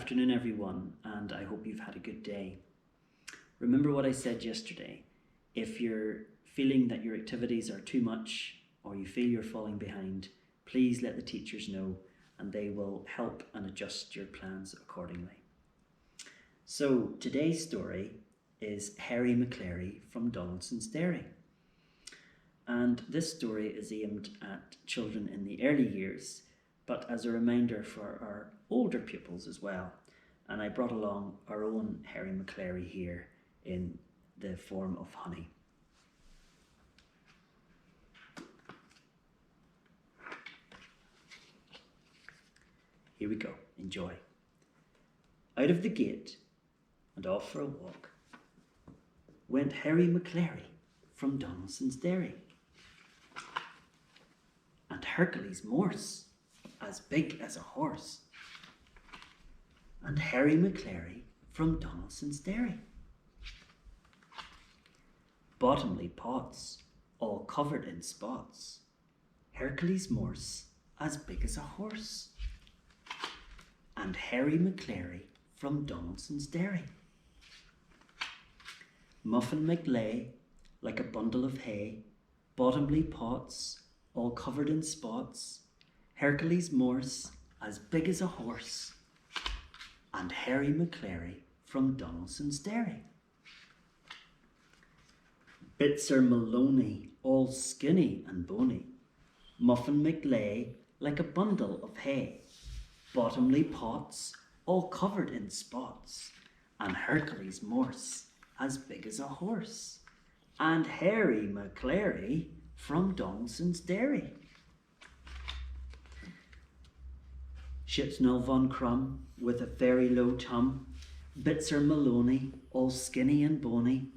afternoon, everyone, and I hope you've had a good day. Remember what I said yesterday. If you're feeling that your activities are too much or you feel you're falling behind, please let the teachers know and they will help and adjust your plans accordingly. So today's story is Harry McClary from Donaldson's Dairy. And this story is aimed at children in the early years, but as a reminder for our older pupils as well. And I brought along our own Harry McClary here in the form of honey. Here we go, enjoy. Out of the gate and off for a walk went Harry McClary from Donaldson's Dairy. And Hercules Morse, as big as a horse. And Harry McClary from Donaldson's Dairy. Bottomly pots, all covered in spots. Hercules Morse, as big as a horse. And Harry McClary from Donaldson's Dairy. Muffin McLay, like a bundle of hay. Bottomly pots, all covered in spots. Hercules Morse, as big as a horse. And Harry McClary from Donaldson's Dairy. Bitzer Maloney, all skinny and bony. Muffin McLay, like a bundle of hay. Bottomly pots, all covered in spots. And Hercules Morse, as big as a horse. And Harry McClary from Donaldson's Dairy. Shitsnell von Crum, with a very low tum. Bitzer Maloney, all skinny and bony.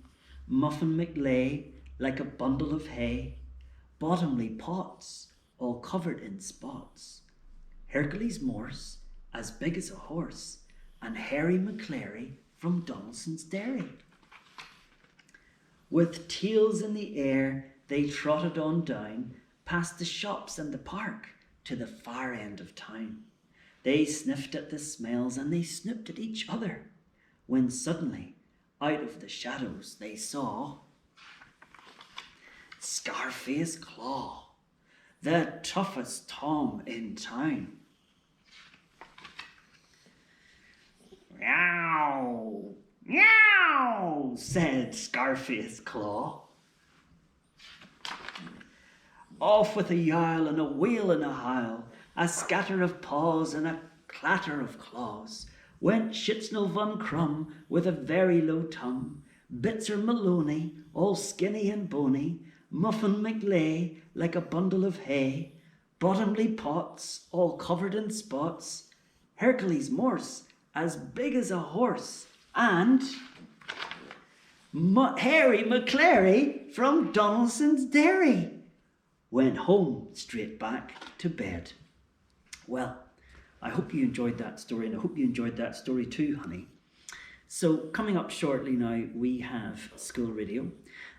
Muffin McLay, like a bundle of hay. Bottomly pots, all covered in spots. Hercules Morse, as big as a horse. And Harry McClary from Donaldson's Dairy. With tails in the air, they trotted on down, past the shops and the park, to the far end of town. They sniffed at the smells and they snipped at each other, when suddenly, out of the shadows, they saw Scarface Claw, the toughest Tom in town. Meow, meow, said Scarface Claw. Off with a yowl and a wheel and a howl, a scatter of paws and a clatter of claws, went Shitsnell von Crum with a very low tum. Bitzer Maloney, all skinny and bony. Muffin McLay, like a bundle of hay. Bottomly pots, all covered in spots. Hercules Morse, as big as a horse. And Harry McClary from Donaldson's Dairy went home straight back to bed. Well, I hope you enjoyed that story, and I hope you enjoyed that story too, honey. So coming up shortly now, we have school radio.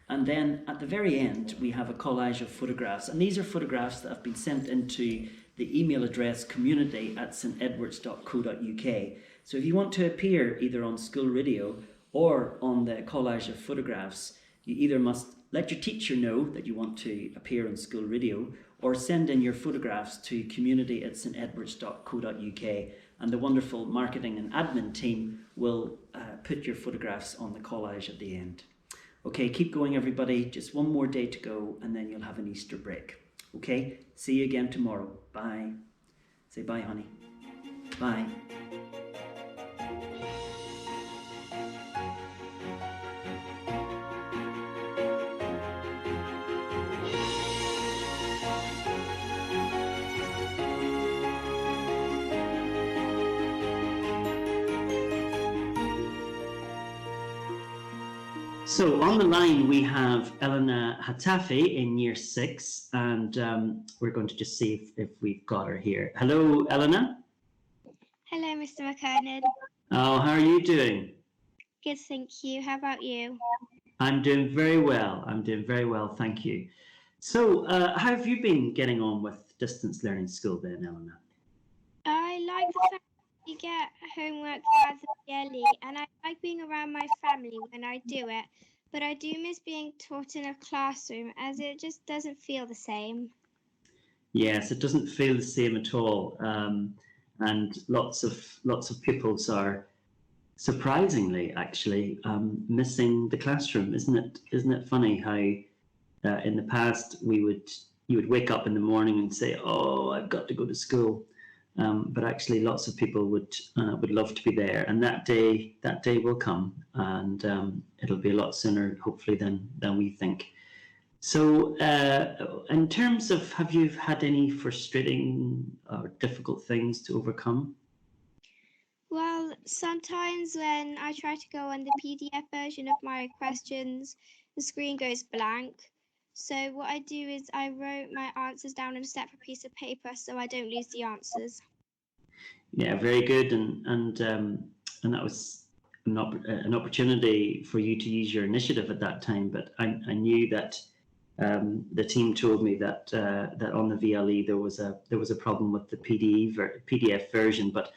And then at the very end, we have a collage of photographs. And these are photographs that have been sent into the email address community@stedwards.co.uk. So if you want to appear either on school radio or on the collage of photographs, you either must let your teacher know that you want to appear on school radio, or send in your photographs to community@stedwards.co.uk, and the wonderful marketing and admin team will put your photographs on the collage at the end. Okay, keep going everybody, just one more day to go and then you'll have an Easter break. Okay, see you again tomorrow. Bye. Say bye, honey. Bye. So on the line we have Elena Hatafi in year 6, and we're going to just see if we've got her here. Hello, Elena. Hello, Mr. McKernan. Oh, how are you doing? Good, thank you. How about you? I'm doing very well. Thank you. So how have you been getting on with distance learning school then, Elena? I like the fact We get homework via the PLE, and I like being around my family when I do it, but I do miss being taught in a classroom as it just doesn't feel the same. Yes, it doesn't feel the same at all, and lots of pupils are surprisingly actually missing the classroom. Isn't it funny how in the past you would wake up in the morning and say, "Oh, I've got to go to school," but actually lots of people would love to be there, and that day will come, and it'll be a lot sooner, hopefully, than we think. So, in terms of, have you had any frustrating or difficult things to overcome? Well, sometimes when I try to go on the PDF version of my questions, the screen goes blank. So what I do is I wrote my answers down on a separate piece of paper so I don't lose the answers. Yeah, very good, and that was an opportunity for you to use your initiative at that time. But I knew that the team told me that that on the VLE there was a problem with the PDF version, but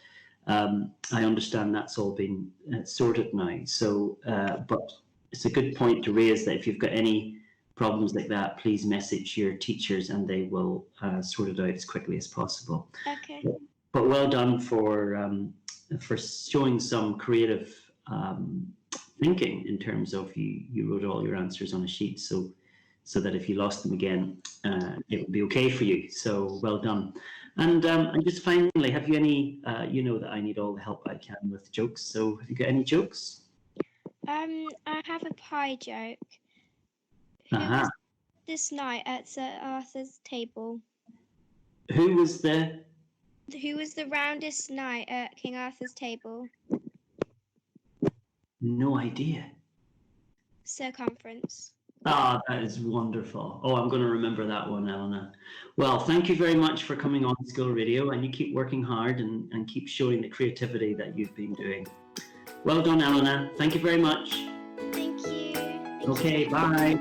I understand that's all been sorted now. So, but it's a good point to raise that if you've got any problems like that, please message your teachers and they will sort it out as quickly as possible. Okay. But well done for showing some creative thinking in terms of you wrote all your answers on a sheet, so that if you lost them again, it would be okay for you. So well done. And just finally, have you any? You know that I need all the help I can with jokes. So have you got any jokes? I have a pie joke. Who was this night at Sir Arthur's table? Who was the? Who was the roundest knight at King Arthur's table? No idea. Circumference. Ah, that is wonderful. Oh, I'm going to remember that one, Eleanor. Well, thank you very much for coming on School Radio, and you keep working hard and keep showing the creativity that you've been doing. Well done, Eleanor. Thank you very much. Thank you. Okay, bye.